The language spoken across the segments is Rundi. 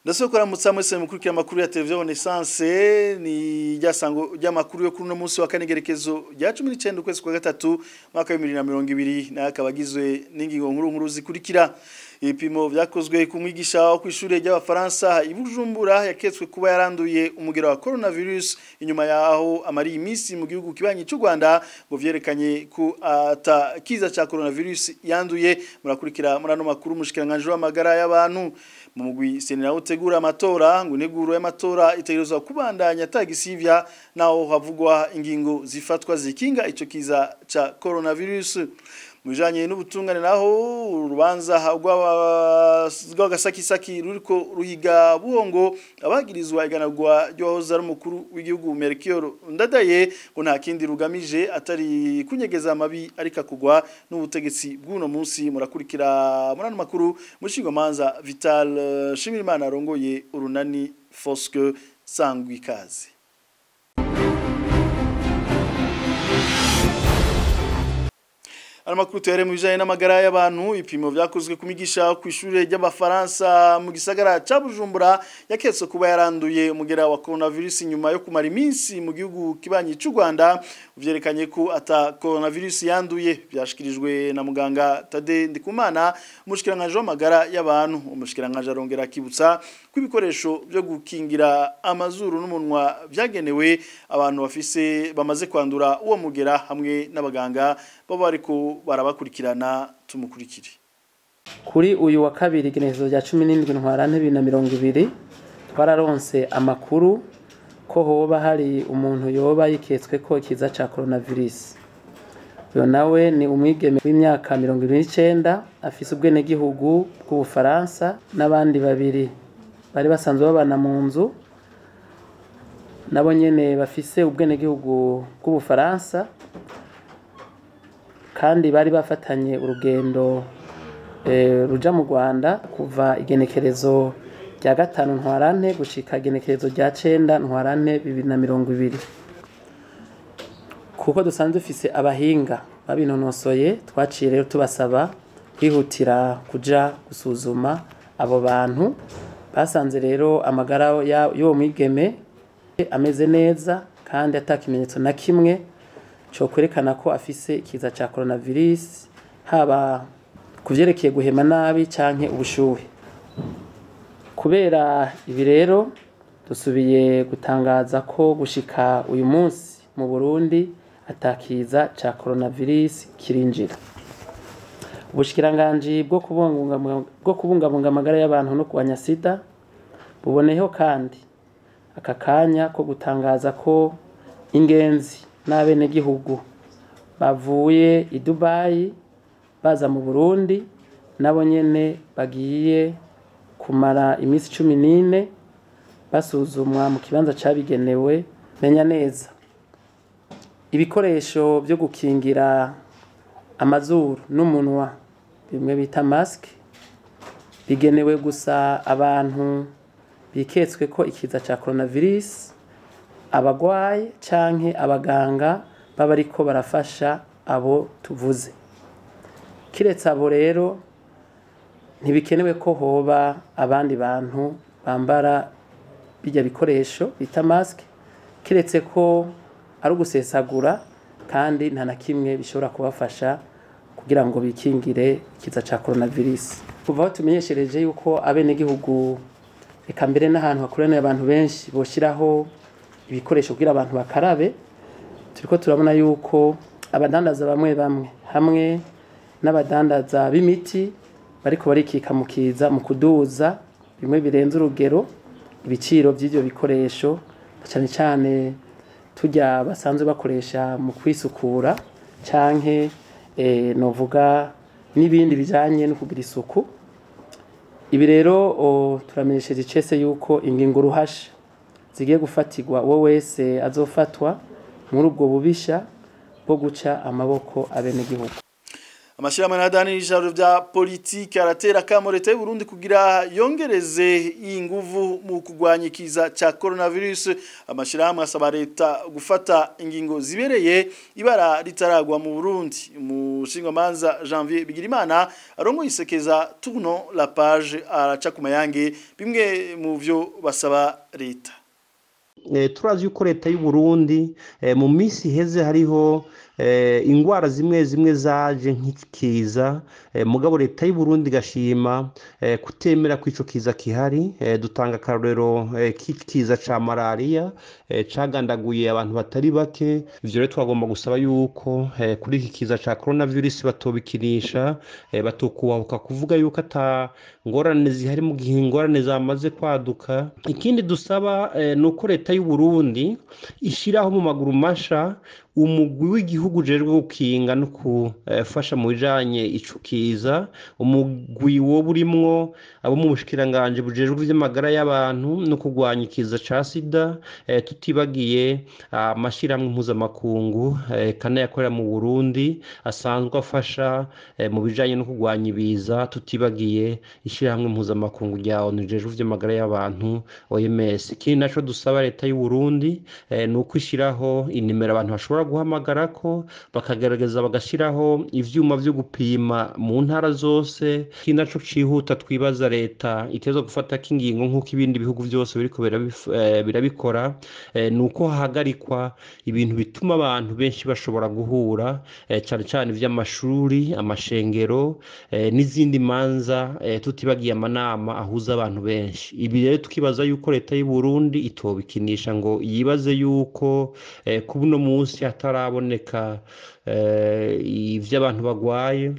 Ndasokora mutsamwese mukurikira makuru ya televiziyo Renaissance ni ryasango ry'amakuru yo kuri no munsi wa kanegerekezo rya 19 ukwezi kwa gatatu mwaka wa 2020 na akabagizwe n'ingingo nkuru zikurikira. Ibipimo vyakozwe ku mwigisha wo kw'ishure ry'abafaransa ibujumbura yaketswe kuba yaranduye umugero wa coronavirus inyuma yaho amari imisi mu gihugu kibanyi cy'u Rwanda ngo vyerekanye ku kiza ca coronavirus yanduye. Murakurikira murano makuru mushikiranganje w'amagara y'abantu mu mugwi senera utegura amatora ngo integuro y'amatora itegerezwa kubandanya tagisivya naho havugwa ingingo zifatwa zikinga ico kiza ca coronavirus. Mujanye n'ubutungane naho urubanza rw'agasakisaki ruriko ruhiga buhongo abagirizwa iganagwa ryohoza ari umukuru w'igihugu Melchior Ndadaye ngo nta kindi rugamije atari kunyegeza amabi ariko kugwa n'ubutegetsi bw'uno munsi. Murakurikira murano makuru mushingwa manza Vital Shimirimana arongoye urunani Foske Sangwikazi. Amakuru tere mu bijanye n'amagara y'abantu ipimo vyakozwe kumigisha kw'ishure ry'abafaransa mu gisagara ca Bujumbura yaketse kuba yaranduye umugera wa coronavirus nyuma yo kumara iminsi mu gihugu kibanyi cy'u Rwanda uvyerekanye ko ata coronavirus yanduye. Byashikirijwe na muganga Tade Ndikumana umushikiranganje w'amagara y'abantu. Umushikiranganje arongera kibutsa kw'ibikoresho byo gukingira amazuru n'umunwa vyagenewe abantu bamaze kwandura uwo mugera hamwe n'abaganga baba ariko barabakurikirana. Tumukurikire. Kuri uyu wa kabiri igenekerezo rya 17 ntwarante 2020 twararonse amakuru ko hoba hari umuntu yoba yiketswe ko ikiza ca coronavirus. Uyo nawe ni umwigeme w'imyaka 29 afise ubwene gihugu bw'Ubufaransa n'abandi babiri bari basanzwe babana mu nzu nabo nyene bafise ubwene gihugu bw'Ubufaransa kandi bari bafatanye urugendo ruja mu Rwanda kuva igenekerezo rya 5 ntwarante gushika igenekerezo rya 9 ntwarante 2020. Kuko dusanzwe dufise abahinga babinonosoye twaciye rero tubasaba kwihutira kuja gusuzuma abo bantu. Basanze rero amagara y'uwo mwigeme ameze neza kandi atakimenyetso na kimwe cyo kwerekana ko afise ikiza ca coronavirus haba kuvyerekeye guhema nabi canke ubushuhe. Kubera ibi rero dusubiye gutangaza ko gushika uyu munsi mu Burundi atakiza ca coronavirus kirinjira. Ubushikiranganje bwo kubungabunga amagara y'abantu no kurwanya sida buboneyeho kandi aka kanya ko gutangaza ko ingenzi n'abene gihugu bavuye i Dubai baza mu Burundi nabo nyene bagiye kumara imisi 14 basuzumwa mu kibanza cabigenewe. Menya neza ibikoresho byo gukingira amazuru n'umunwa bimwe bita mask bigenewe gusa abantu biketswe ko ikiza ca coronavirus, abagwaye canke abaganga baba ariko barafasha abo tuvuze. Kiretse abo rero ntibikenewe ko hoba abandi bantu bambara bijya bikoresho bita mask, kiretse ko ari ugusesagura kandi nta na kimwe bishobora kubafasha kugira ngo bikingire ikiza ca coronavirus. Kuva aho tumenyeshereje yuko abene gihugu eka mbere n'ahantu hakoraniye abantu benshi boshiraho ibikoresho kugira abantu bakarabe, turiko turabona yuko abadandaza bamwe hamwe n'abadandaza b'imiti bariko barikika mukiza mu kuduza bimwe birenze urugero ibiciro by'ivyo bikoresho cyane cyane tujya basanzwe bakoresha mu kwisukura canke novuga n'ibindi bijanye no kugira isuku. Ibi rero turamenyesheje cese yuko ingingo ruhasha zigiye gufatirwa wo wese azofatwa muri ubwo bubisha bwo guca amaboko abene gihugu. Amashirahamwe n'adanirije vya politiki aratera kamo leta y'u Burundi kugira yongereze inguvu mu kugwanya ikiza ca coronavirus. Amashirahamwe asaba leta gufata ingingo zibereye ibara ritaragwa mu Burundi. Umushingamanza Janvier Bigirimana arongoye isekeza Tournon la page araca ku mayange bimwe mu vyo basaba leta. Turazi yuko leta y'u Burundi mu minsi heze hariho ingwara zimwe zaje nk'ikiza mugabo leta y'u Burundi gashima kutemera kwico kiza kihari. Dutanga karorero k'ikiza ca malaria cagandaguye abantu batari bake. Ivyo rero twagomba gusaba yuko kuri iki kiza ca coronavirus batobikinisha, batokubahuka kuvuga yuko ata ngorane zihari mu gihe ingorane zamaze kwaduka. Ikindi dusaba nuko leta y'u Burundi ishiraho mu maguru masha umugwi w'igihugu ujejwe gukinga no kufasha mu bijanye ico kiza. Umugwi wo burimwo abo mu bushikiranganje bujejwe vy'amagara y'abantu no kugwanya ikiza ca sida, tutibagiye amashirahamwe mpuzamakungu kana yakorera mu Burundi asanzwe afasha mu bijanye no kugwanya ibiza, tutibagiye ishirahamwe mpuzamakungu rya ONU rijejwe vy'amagara y'abantu OMS. Ikindi naco dusaba leta y'u Burundi nuko ishiraho inimero abantu bashobora guhamagara ko bakagerageza bagashiraho ivyuma vyo gupima mu ntara zose. Ikindi naco cihuta twibaza leta iteza gufata kingingo nk'uko ibindi bihugu byose biriko birabikora, nuko hahagarikwa ibintu bituma abantu benshi bashobora guhura, cyane cyane vy'amashuri, amashengero n'izindi manza, tutibagiye amanama ahuza abantu benshi. Ibi rero tukibaza yuko leta y'u Burundi itobikinisha ngo yibaze yuko kubuno munsi hataraboneka ivy'abantu bagwaye.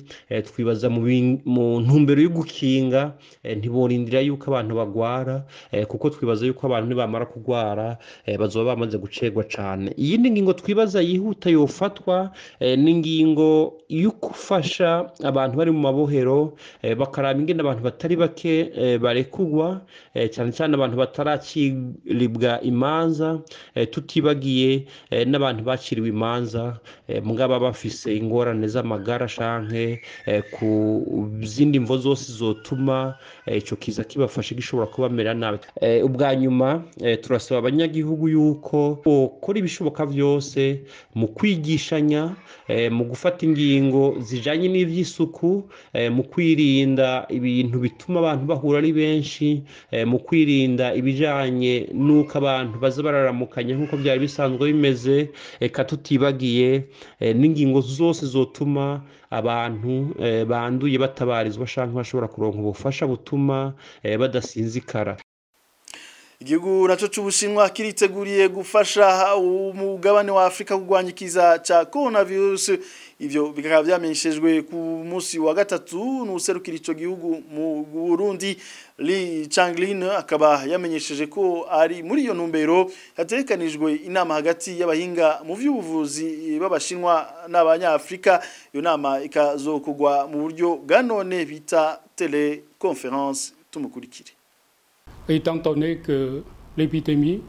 Twibaza mu ntumbero yo gukinga ntiborindira yuko abantu bagwara, kuko twibaza yuko abantu nibamara kugwara bazoba bamaze gucegwa cane. Iyindi ngingo twibaza yihuta yofatwa n'ingingo yo gufasha abantu bari mu mabohero, bakaraba ingene abantu batari bake barekugwa, cyane cyane abantu bataraciribwa imanza, tutibagiye n'abantu baciriwe imanza mugaba bafise ingorane z'amagara canke ku zindi mvo zose zotuma ico kiza kibafashe gishobora kubamera nabi. Ubwa nyuma turasaba abanyagihugu yuko bokora ibishoboka vyose mu kwigishanya, mu gufata ingingo zijanye n'ivy'isuku, mu kwirinda ibintu bituma abantu bahura ari benshi, mu kwirinda ibijanye nuko abantu baza bararamukanya nk'uko byari bisanzwe bimeze, eka tutibagiye n'ingingo zose zotuma abantu banduye batabarizwa canke bashobora kuronka ubufasha butuma badasinzikara. Igihugu naco c'Ubushinwa kiriteguriye gufasha umugabane wa Afrika kugwanya ikiza ca coronavirus. Ivyo bikaba vyamenyeshejwe ku munsi wa gatatu n'userukira ico gihugu mu Burundi. Li Changlin akaba yamenyesheje ko ari muri iyo ntumbero hatekanijwe inama hagati y'abahinga mu vy'ubuvuzi b'Abashinwa n'Abanyafrika. Iyo nama ikazokugwa mu buryo bwa none bita teleconference. Tumukurikire. Étant donné que l'épidémie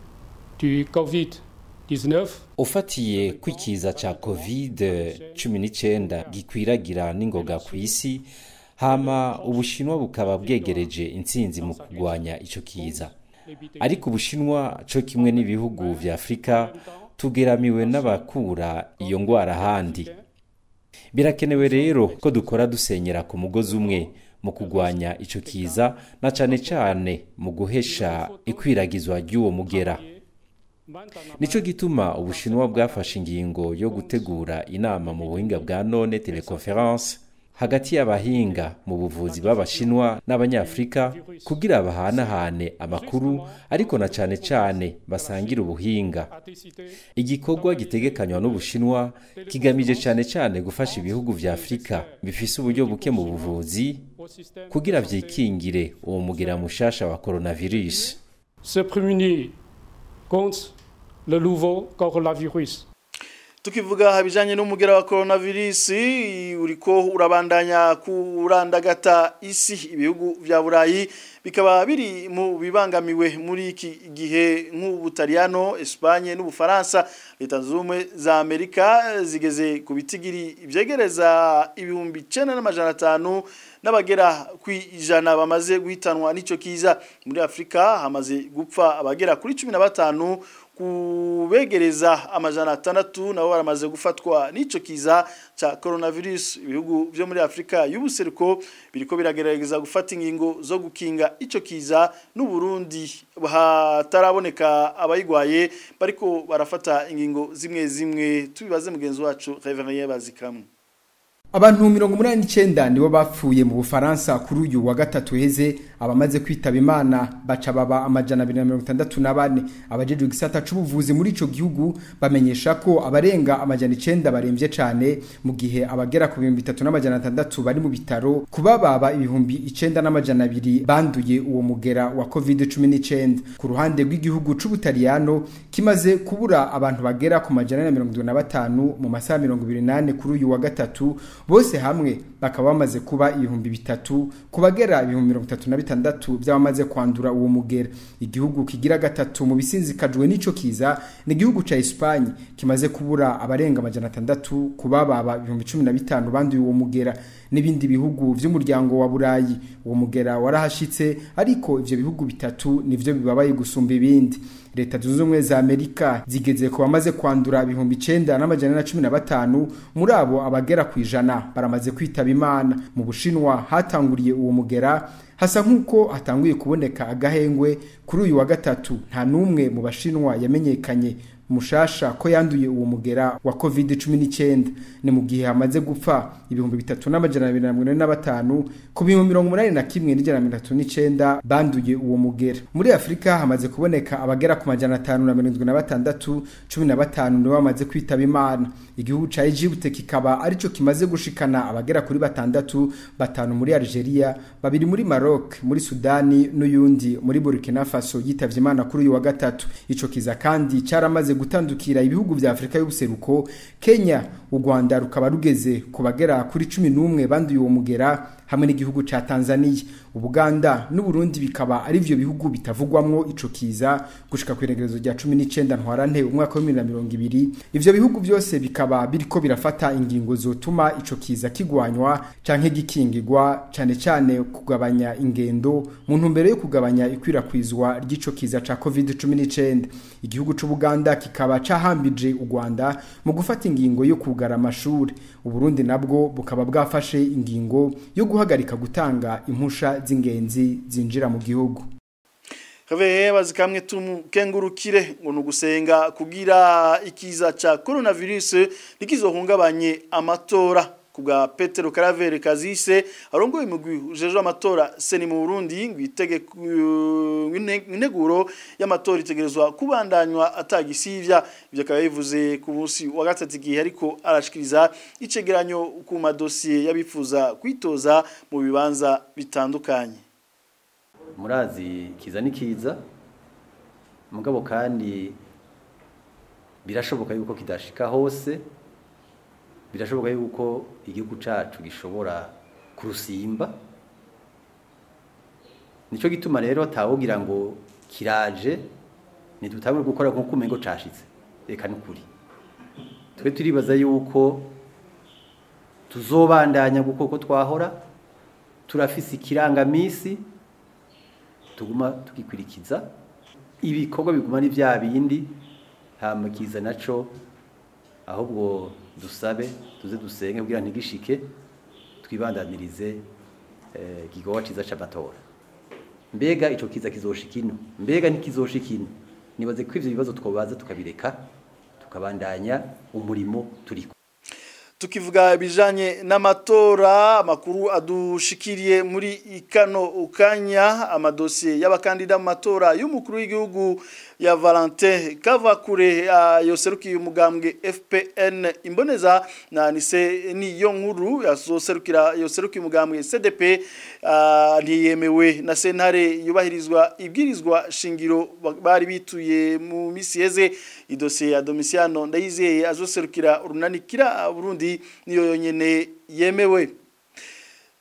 du Covid-19 ufatiye kwikiza ca Covid-19 gikwiragira n'ingoga ku isi, hama Ubushinwa bukaba bwegereje intsinzi mu kugwanya ico kiza. Ariko Ubushinwa co kimwe n'ibihugu vya Afrika tugeramiwe n'abakura iyo ngwara handi. Birakenewe rero ko dukora dusenyera ku mugozi umwe mu kugwanya ico kiza, na cane mu guhesha ikwiragizwa ry'uwo mugera. Nico gituma Ubushinwa bwafashe ingingo yo gutegura inama mu buhinga bwa none teleconference hagati y'abahinga mu buvuzi b'Abashinwa n'Abanyafrika kugira bahanahane amakuru, ariko na cane basangira ubuhinga. Igikorwa gitegekanywa n'Ubushinwa kigamije cane gufasha ibihugu vya Afrika bifise uburyo buke mu buvuzi kugira vyikingire uwo mugera mushasha wa coronavirus. Se prémunir contre le nouveau coronavirus. tukivuga habijanye n'umugera wa coronavirus uriko urabandanya kurandagata isi ibihugu vya Burayi bikaba biri mu bibangamiwe muri iki gihe nk'Ubutaliyano, Espagne n'Ubufaransa. Leta zumwe za Amerika zigeze ku bitigiri ivyegereza 9,500 n'abagera kwijana bamaze guhitanwa n'ico kiza. Muri Afrika hamaze gupfa abagera kuri 15 kubegereza amajana 6 nabo baramaze gufatwa n'ico kiza ca coronavirus. Ibihugu byo muri Afrika y'ubuseruko biriko biragerageza gufata ingingo zo gukinga ico kiza, n'u Burundi hataraboneka abayigwaye bariko barafata ingingo zimwe tubibaze mugenzi wacu Reverien Bazikamwe. Abantu 189 nibo bapfuye mu Bufaransa kuri uyu wa gatatu heze, abamaze kwitaba Imana baca baba amajana 264. Abajejwe gisata c'ubuvuzi muri ico gihugu bamenyesha ko abarenga amajana 9 baremvye cane, mu gihe abagera ku 3600 bari mu bitaro, kubababa 9200 banduye uwo mugera wa COVID-19. Ku ruhande rw'igihugu c'Ubutaliyano kimaze kubura abantu bagera ku majana 175 mu masaha 28 kuri uyu wa gatatu, bose hamwe bakaba bamaze kuba 3000 kubagera 36 by'abamaze kwandura uwo mugera. Igihugu kigira gatatu mu bisinzikajwe n'ico kiza ni igihugu ca Espagne kimaze kubura abarenga amajana 600 kubababa 1015 banduye uwo mugera. N'ibindi bihugu vy'umuryango wa Burayi uwo mugera warahashitse, ariko ivyo bihugu bitatu nivyo bibabaye gusumba ibindi. Leta zunze ubumwe za Amerika zigeze ko bamaze kwandura 9,115, muri abo abagera kwijana baramaze kwitaba Imana. Mu Bushinwa hatanguriye uwo mugera, hasa nkuko hatanguye kuboneka agahengwe kuri uyu wa gatatu. Nta numwe mu Bashinwa yamenyekanye mushasha ko yanduye uwo mugera wa COVID-19, ni mu gihe hamaze gupfa 3,245 ku 81,139 banduye uwo mugera. Muri Afrika hamaze kuboneka abagera ku majana 576, 15 nibo bamaze kwitaba Imana. Igihugu ca Egypt kikaba arico kimaze gushikana abagera kuri 6, 5 muri Algeria, 2 muri Maroc, muri Sudani n'uyundi muri Burkina Faso yitavye Imana kuri uyu wa gatatu. Ico kiza kandi caramaze gutandukira ibihugu vya Afrika y'ubuseruko. Kenya, u Rwanda rukaba rugeze kubagera kuri 11 banduye uwo mugera, hamwe n'igihugu ca Tanzania. Ubuganda n'u Burundi bikaba ari byo bihugu bitavugwamwo ico kiza gushika ku iregerezo rya 19 ntwarante umwaka wa 2020. Ivyo bihugu byose bikaba biriko birafata ingingo zotuma ico kiza kigwanywa canke gikingirwa, cane kugabanya ingendo mu ntumbero yo kugabanya ikwirakwizwa ry'ico kiza ca COVID-19. Igihugu c'Ubuganda kikaba cahambije u Rwanda mu gufata ingingo yo kugara amashuri. U Burundi nabwo bukaba bwafashe ingingo yo guhagarika gutanga impusha z'ingenzi zinjira mu gihugu. Reverien Bazikamwe tumukengurukire ngo nugusenga kugira ikiza ca coronavirus nikizohungabanye amatora. Kubwa Petero Karaveri Kazise arongoye imugwi ujeje amatora seni mu Burundi integuro y'amatora itegerezwa kubandanywa atagisivya. Ivyo akaba bivuze ku munsi wa gatatu igihe ariko arashikiriza icegeranyo ku madosiye yabifuza kwitoza mu bibanza bitandukanye. Murazi kiza nikiza mugabo kandi birashoboka yuko kidashika hose, birashoboka yuko igihugu cacu gishobora kurusimba. Nico gituma rero tawogira ngo kiraje nidutangwe gukora nko kumengo cashitse. Reka nukuri twe turibaza yuko tuzobandanya gukoko twahora, turafise ikirangamisi tuguma tugikwirikiza, ibikorwa biguma ni vya bindi, hama kiza naco ahubwo dusabe tuze dusenge kugira ntigishike, twibandanirize gigowa ciza c'amatora. Mbega ico kiza kizoshikino, mbega ntikizoshikino, nibaze ko ivyo bibazo twobaza tukabireka tukabandanya umurimo turiko. tukivuga bijanye n'amatora amakuru adushikiriye muri ikano ukanya amadosiye y'abakandida mu matora y'umukuru w'igihugu ya Valentin Kavakure yoserukiye umugambwe FPN Imboneza na nise niyo nkuru yoserukiye umugambwe CDP ntiyemewe na sentare yubahirizwa ibwirizwa shingiro bari bituye mu misi yeze idosiye ya Domiciano Ndayizeye azoserukira urunanikira Burundi niyo yonyene yemewe.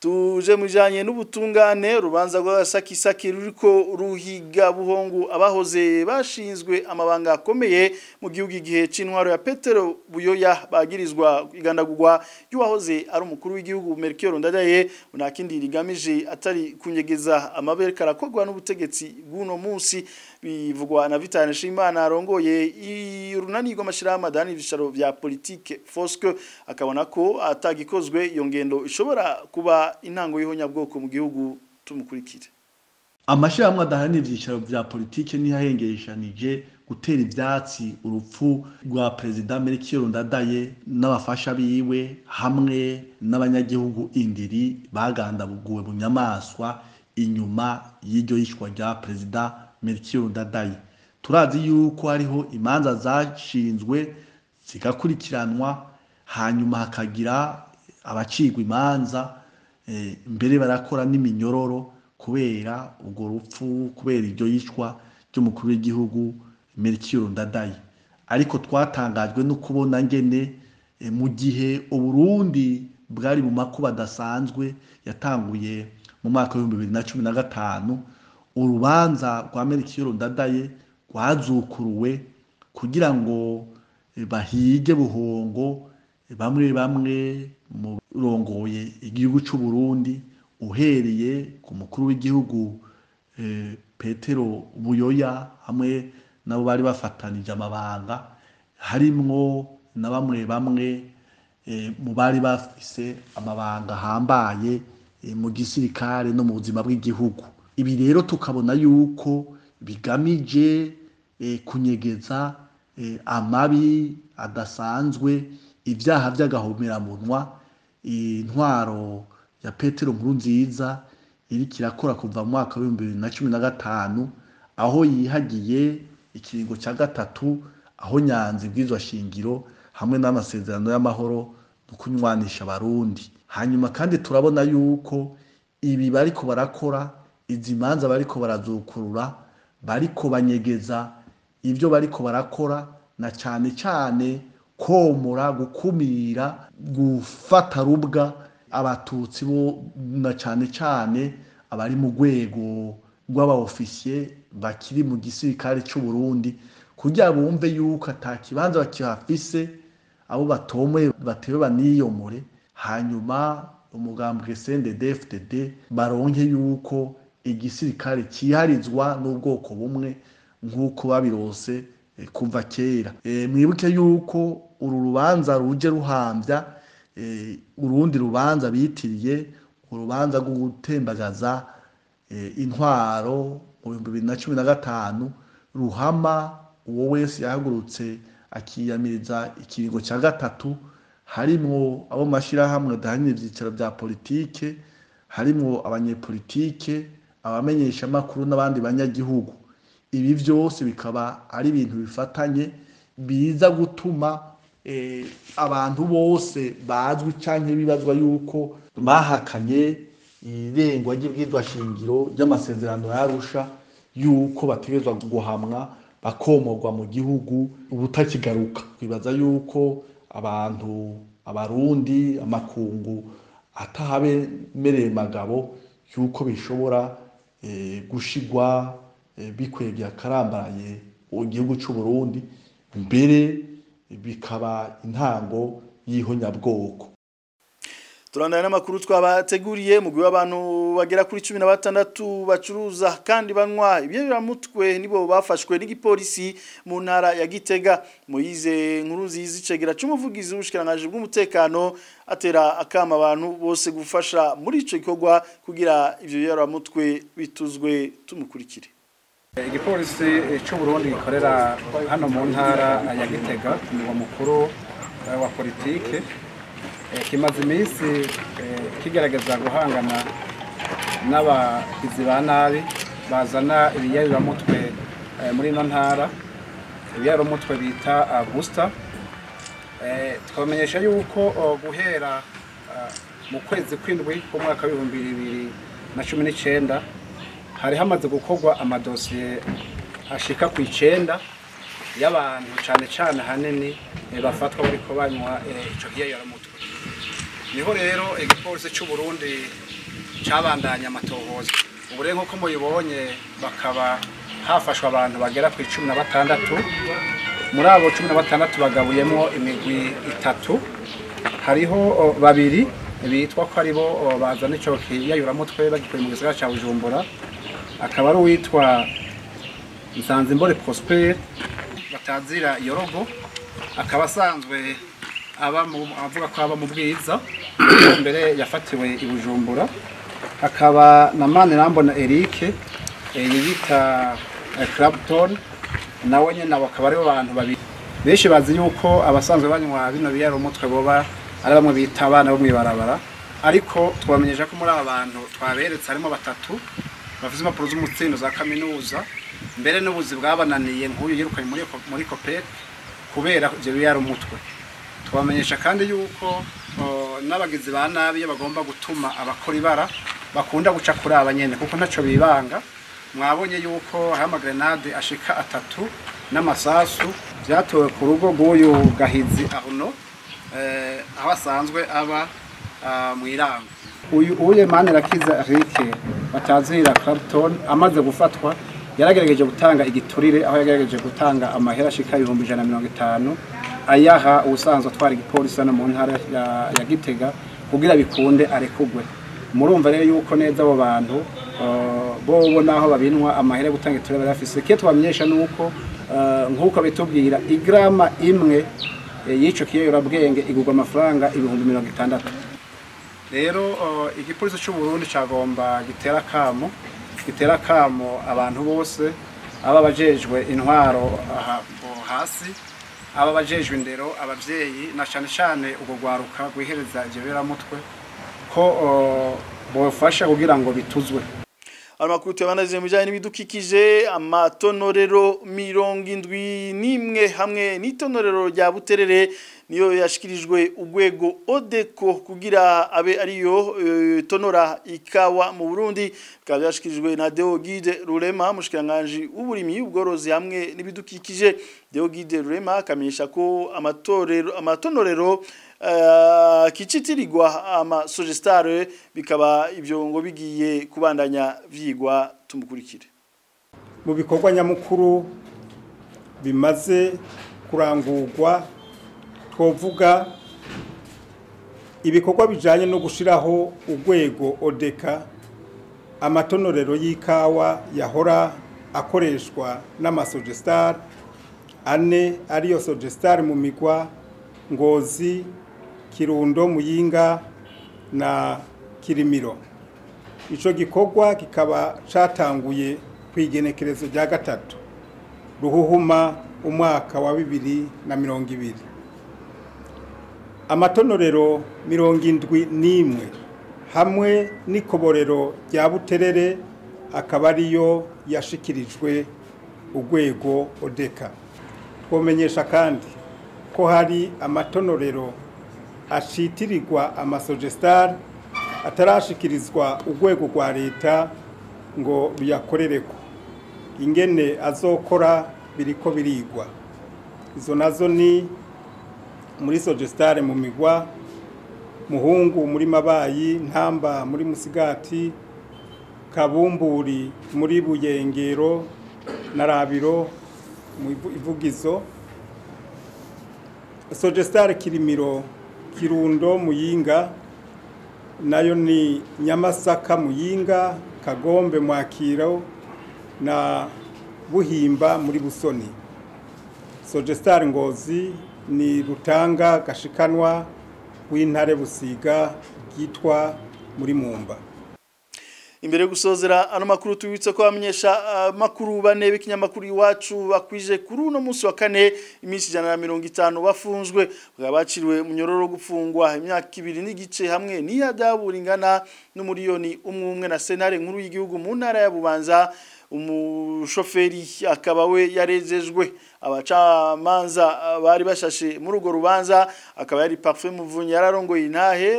Tuje mujanye n'ubutungane rubanza rwa Sakisaki ruriko ruhiga buhongu abahoze bashinzwe amabanga akomeye mu gihugu igihe c'intwaro ya Petero Buyoya bagirizwa igandagurwa y'uwahoze ari umukuru w'igihugu Melchior Ndadaye unakindi rigamije atari kunyegeza amabereka arakogwa n'ubutegetsi bw'uno munsi bivugwa na Vital Nshimana arongoye urunani rw'amashirahamwe adani ibisharo vya politique Fosque akabona ko atagikozwe iyo ngendo ishobora kuba intango y'ihonyabwoko mu gihugu tumukurikire. Amashirahamwe adahani ivyicaro vya politike nihahengeshanije gutera ivyatsi urupfu rwa President Melchior Ndadaye n'abafasha biwe hamwe n'abanyagihugu indiri bagandabuguwe mu nyamaswa inyuma y'iryo yishwa rya President Melchior Ndadaye. Turazi yuko hariho imanza zashinzwe zigakurikiranwa hanyuma hakagira abacigwa imanza mbere barakora n'iminyororo kubera ubwo rupfu kubera iryo yishwa ry'umukuru w'igihugu Melchior Ndadaye. Ariko twatangajwe no kubona ngene mu gihe Uburundi bwari mu makuba dasanzwe yatanguye mu mwaka wa 2015 urubanza rwa Melchior Ndadaye rwazukuruwe kugira ngo bahige buhongo bamwe mu rongoye igihugu cy'u Burundi uhereye ku mukuru w'igihugu Petero Buyoya hamwe nabo bari bafatanije amabanga harimwo na bamwe mu bari bafise amabanga hambaye mu gisirikare no mu buzima bw'igihugu. Ibi rero tukabona yuko bigamije kunyegeza amabi adasanzwe ibyaha by'agahomeramunwa intwaro ya Petero Nkurunziza iri kirakora kuva mu mwaka wa 2015 aho yihagiye ikiringo cya gatatu aho nyanzi bwizwa shingiro hamwe n'amasezerano y'amahoro no kunywanisha abarundi. Hanyuma kandi turabona yuko ibi bariko barakora izi manza bariko barazukurura bariko banyegeza ibyo bariko barakora na cyane komora gukumira gufata rubwa abatutsi bo na cyane abari mu rwego rw'abaofisiye bakiri mu gisirikare cy'u Burundi kugira bumve yuko atakibanza bakihafise abo batomwe batewe baniyomore hanyuma umugambwe CNDD-FDD baronke yuko igisirikare kiharizwa n'ubwoko bumwe nk'uko babirose kuva kera. Mwibuke yuko uru rubanza ruje ruhambya urundi rubanza bitiriye urubanza rwo gutembagaza intwaro mu 2015 ruhama uwo wese yahagurutse akiyamiriza ikiringo cya gatatu harimo abo mashirahamwe adahanye ivyicaro vya politike harimo abanyepolitike abamenyesha makuru n'abandi banyagihugu. Ibi vyose bikaba ari ibintu bifatanye biza gutuma abantu bose bazwi canke bibazwa yuko bahakanye irengwa ry'ibwizwa shingiro ry'amasezerano yarusha yuko bategezwa guhamwa bakomorwa mu gihugu ubutakigaruka. Kwibaza yuko abantu abarundi amakungu atahabe mereye magabo yuko bishobora gushigwa bikwebye akarambaraye igihugu cy'u Burundi mbere bikaba intango y'ihonyabwoko. Turandana n'amakuru twabateguriye mugwi w'abantu bagera kuri 16 bacuruza kandi banywa ibyeramutwe nibo bafashwe n'igipolisi mu ntara ya Gitega. Moyize Nkurunziza icegera c'umuvugizi w'ubushikiranganje bw'umutekano atera akama abantu bose gufasha muri ico gikorwa kugira ivyo byeramutwe bituzwe. Tumukurikire. Igipolisi cy'u Burundi gikorera hano mu ntara ya Gitega ni wa mukuru wa politike kimaze iminsi kigerageza guhangana n'abagizi ba nabi bazana ibiyayuramutwe muri ino ntara, ibiyayuramutwe bita booster. Twamenyesha yuko guhera mu kwezi kw'indwi k'umwaka wa 2019 hari hamaze gukorwa amadosiye ashika ku 9 y'abantu cyane hanini bafatwa bariko banywa ico kiyayuramutwe. Niho rero igipolisi cy'u Burundi cabandanya amatohoza. Ubu rero nko muyibonye bakaba hafashwa abantu bagera ku 16. Muri abo 16 bagabuyemo imigwi 3. Hariho babiri bitwa ko aribo bazana ico kiyayuramutwe bagikuye mu gisagara ca Bujumbura. Akaba ari uwitwa Nsanzimbore Prosper batazira Yorogo, akaba asanzwe avuga ko aba mu Bwiza, mbere yafatiwe i Bujumbura. Akaba na Manirambona Eric yita Clapton, nawe nyene bakaba ari abantu babiri benshi bazi yuko abasanzwe banywa bino biyayuramutwe boba ari bamwe bita abana bo mwibarabara, ariko twamenyesha ko muri aba bantu twaberetse harimo 3 bafite impapuro z'umutsindo za kaminuza, mbere n'ubuzi bwabananiye nk'uyu yirukanye muri Copec kubera ivyo biyayuramutwe. Twamenyesha kandi yuko n'abagizi ba nabi bagomba gutuma abakora ibara bakunda guca kuri abanyene kuko ntaco bibanga. Mwabonye yuko hama grenade ashika 3 n'amasasu byatowe ku rugo rw'uyu Gahizi Arno aho asanzwe aba mu Irango. Uyu Manirakiza Eric batazira Clapton amaze gufatwa yaragerageje gutanga igiturire, aho yagerageje gutanga amahera ashika 150 ayaha ubusanzwe twari igipolisi no mu ntara ya Gitega kugira bikunde arekugwe. Murumva rero yuko neza abo bantu bobo naho babinwa amahera gutanga igiturire barafise. Kiye twamenyesha nuko nkuko bitubwira igrama imwe y'ico kiyayurabwenge igurwa amafaranga 60,000. Rero igipolisi cy'u Burundi cyagomba gitera kamo abantu bose aba bajejwe intwaro hasi, aba bajejwe indero, abavyeyi na cyane ubugwaruka guhereza ivyo biramutwe ko bofasha kugira ngo bituzwe. Amakuru tubanaze mu bijanye n'ibidukikije, amatonorero 71 hamwe n'itonorero rya Buterere niyo yashikirijwe urwego Odeko kugira abe ariyo tonora ikawa mu Burundi. Bikaba yashikirijwe na Deogide Rurema, mushikiranganje w'uburimyi ubworozi hamwe n'ibidukikije. Deogide Rurema akamenyesha ko amatonorero kicitirirwa amasogestare bikaba ibyo ngo bigiye kubandanya vyigwa. Tumukurikire. Mu bikorwa nyamukuru bimaze kurangurwa twovuga ibikorwa bijanye no gushiraho urwego Odeka, amatonorero y'ikawa yahora akoreshwa n'amasogestare 4 ariyo sogestare mu migwa Ngozi, Kirundo, Muyinga na Kirimiro. Ico gikorwa kikaba catanguye kwigenekerezo rya 3 Ruhuhuma umwaka wa 2020. Amatonorero 71 hamwe n'ikoborero rya Buterere akaba ariyo yashikirijwe urwego Odeka. Twomenyesha kandi ko hari amatonorero ashitirirwa amasogestare atarashikirizwa urwego rwa leta ngo biyakorereko. Ingene azokora biriko birigwa. Izo nazo ni muri sogestare mu migwa Muhungu muri Mabayi, Ntamba muri Musigati, Kabumburi muri Buyengero na Rabiro mu Ivugizo. Sogestare Kirimiro, Kirundo, Muyinga nayo ni Nyamasaka, Muyinga, Kagombe, Mwakiro na Buhimba muri Busoni. Sogestare Ngozi ni Rutanga, Gashikanwa, w'Intare, Busiga, Gitwa muri Mumba. Imbere gusozera ano makuru tubitse ko bamenyesha makuru bane b'ikinyamakuru iwacu bakwije kuri uno munsi wa kane iminsi 150 bafunzwe bagabaciriwe mu nyororo gufungwa imyaka 2 n'igice hamwe n'iyadaburingana n'umuriyoni umwe na senare nkuru y'igihugu mu ntara ya Bubanza umushoferi akaba we yarezejwe abacamanza bari bashashe muri ugo rubanza akaba yari Parfait Muvunyi yararongoye intahe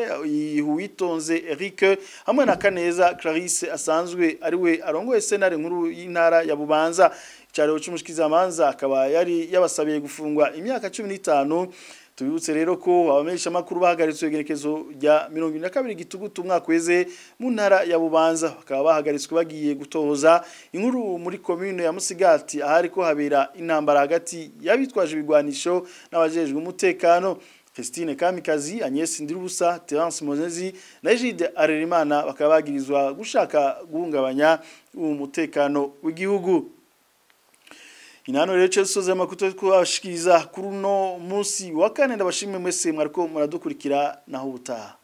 Huwitonze Eric hamwe na Kaneza Clarisse asanzwe ari we arongoye senare nkuru y'intara ya Bubanza cyaro cy'umushikirizamanza akaba yari yabasabiye gufungwa imyaka 15 tubibutse rero ko abamenyesha makuru bahagaritswe igerekezo rya 22 gitugutu umwaka weze mu ntara ya Bubanza bakaba bahagaritswe bagiye gutohoza inkuru muri commune ya Musigati ahari ko habera intambara hagati y'abitwaje ibigwanisho n'abajejwe umutekano Christine Kamikazi Agnes Ndirubusa Terence Mozezi na Egide Arerimana bakaba bagirizwa gushaka guhungabanya umutekano w'igihugu. Inano rero cyesoze makuto twashikiriza kuri uno munsi wa kane ndabashimye mwese mwariko muradukurikira naho ubutaha.